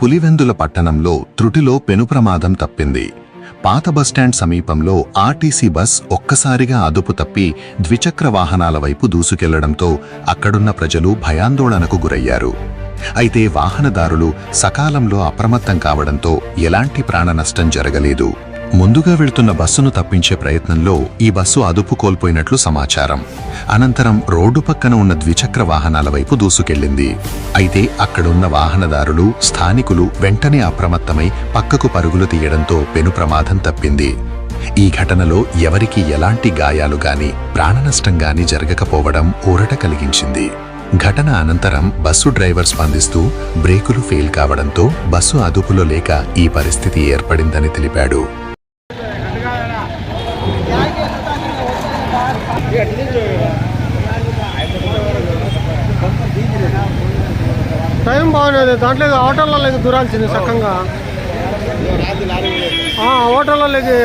పులివెందుల పట్టణంలో త్రుటిలో పెను ప్రమాదం తప్పింది. పాత బస్టాండ్ సమీపంలో ఆర్టీసీ బస్ ఒక్కసారిగా అదుపు తప్పి ద్విచక్ర వాహనాల వైపు దూసుకెళ్లడంతో అక్కడున్న ప్రజలు భయాందోళనకు గురయ్యారు. అయితే వాహనదారులు సకాలంలో అప్రమత్తం కావడంతో ఎలాంటి ప్రాణ నష్టం జరగలేదు. ముందుగా వెళ్తున్న బస్సును తప్పించే ప్రయత్నంలో ఈ బస్సు అదుపు కోల్పోయినట్లు సమాచారం. అనంతరం రోడ్డు పక్కన ఉన్న ద్విచక్ర వాహనాల వైపు దూసుకెళ్లింది. అయితే అక్కడున్న వాహనదారులు, స్థానికులు వెంటనే అప్రమత్తమై పక్కకు పరుగులు తీయడంతో పెను ప్రమాదం తప్పింది. ఈ ఘటనలో ఎవరికీ ఎలాంటి గాయాలు గాని, ప్రాణనష్టం గాని జరగకపోవడం ఊరట కలిగించింది. ఘటన అనంతరం బస్సు డ్రైవర్ స్పందిస్తూ బ్రేకులు ఫెయిల్ కావడంతో బస్సు అదుపులో లేక ఈ పరిస్థితి ఏర్పడిందని తెలిపాడు. టైం బాగున్నది, దాంట్లో ఆటోలలోకి దూరాల్సింది చక్కగా. ఆటోలలోకి